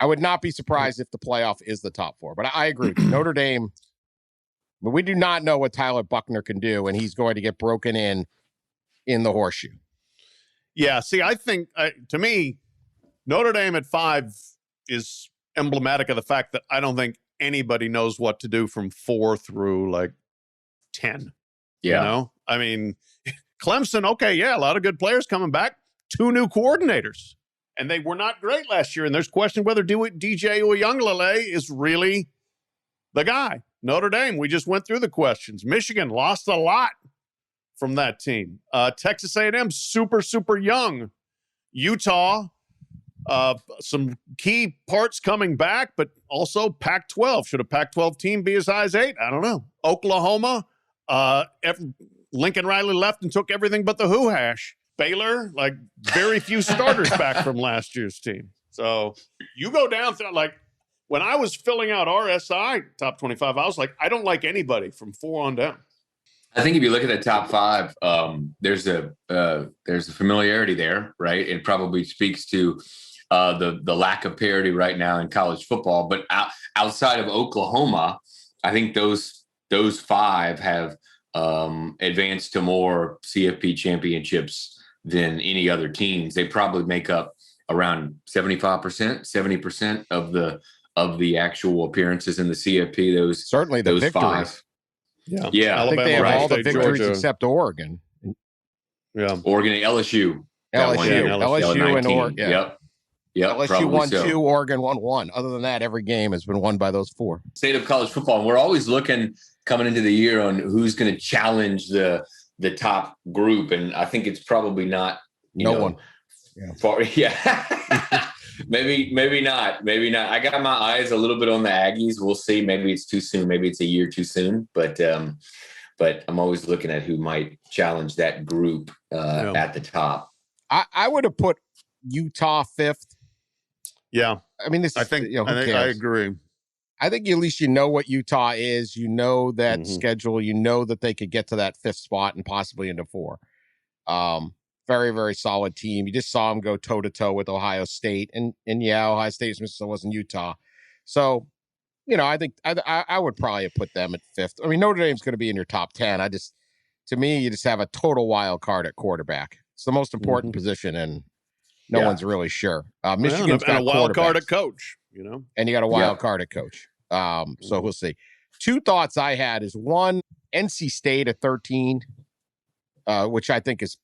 I would not be surprised if the playoff is the top 4. But I agree with you. Notre Dame, but we do not know what Tyler Buchner can do, and he's going to get broken in the horseshoe. Yeah, see, I think, to me, Notre Dame at 5 is emblematic of the fact that I don't think anybody knows what to do from 4 through, 10. Yeah. You know? I mean, Clemson, okay, yeah, a lot of good players coming back. 2 new coordinators. And they were not great last year. And there's question whether DJ Uiagalelei is really the guy. Notre Dame, we just went through the questions. Michigan lost a lot from that team. Texas A&M, super, super young. Utah, some key parts coming back, but also Pac-12. Should a Pac-12 team be as high as 8? I don't know. Oklahoma, Lincoln Riley left and took everything but the Who hash. Baylor, very few starters back from last year's team. So you go down through, when I was filling out RSI top 25, I was like, I don't like anybody from 4 on down. I think if you look at the top 5, there's a familiarity there, right? It probably speaks to the lack of parity right now in college football. But outside of Oklahoma, I think those 5 have advanced to more CFP championships than any other teams. They probably make up around 75%, 70% of the actual appearances in the CFP. Those victories. 5. Yeah. I think they have Alabama, all the State, victories Georgia. except Oregon. Yeah. Oregon and LSU. LSU and Oregon. Yep. LSU won 2, Oregon won 1. Other than that, every game has been won by those 4. State of college football. And we're always looking coming into the year on who's going to challenge the top group. And I think it's probably not, no one. Yeah. Maybe not. I got my eyes a little bit on the Aggies. We'll see. Maybe it's too soon. Maybe it's a year too soon. But I'm always looking at who might challenge that group at the top. I would have put Utah 5th. Yeah. I mean, I agree. I think at least you know what Utah is. You know that schedule. You know that they could get to that 5th spot and possibly into 4. Very, very solid team. You just saw them go toe-to-toe with Ohio State. And Ohio State wasn't Utah. So, I think I would probably have put them at 5th. I mean, Notre Dame's going to be in your top 10. To me, you just have a total wild card at quarterback. It's the most important position, and no one's really sure. Michigan's got a wild card at coach, and you got a wild card at coach. So we'll see. 2 thoughts I had is, 1, NC State at 13, which I think is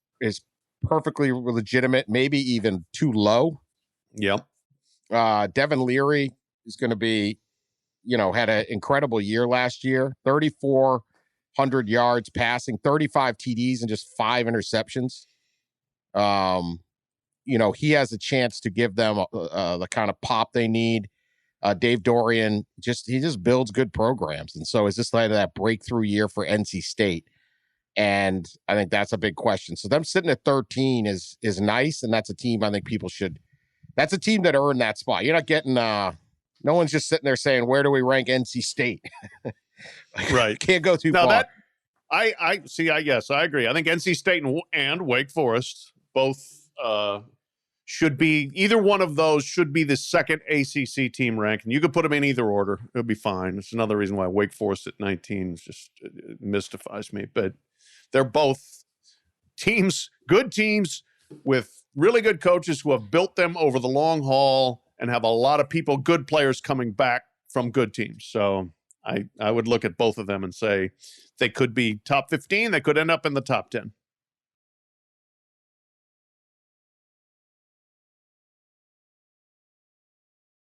perfectly legitimate, maybe even too low. Yep. Devin Leary is going to be, had an incredible year last year, 3,400 yards passing, 35 TDs and just 5 interceptions. He has a chance to give them the kind of pop they need. Dave Dorian, he just builds good programs. And so is this that breakthrough year for NC State? And I think that's a big question. So them sitting at 13 is nice. And that's a team I think that's a team that earned that spot. You're not getting, no one's just sitting there saying, where do we rank NC State? Right. Can't go too far. I see. Yes, I agree. I think NC State and Wake Forest both should be, either one of those should be the second ACC team ranked. And you could put them in either order. It'll be fine. It's another reason why Wake Forest at 19 is just, it mystifies me. But they're both good teams with really good coaches who have built them over the long haul and have a lot of good players coming back from good teams. So I would look at both of them and say they could be top 15. They could end up in the top 10.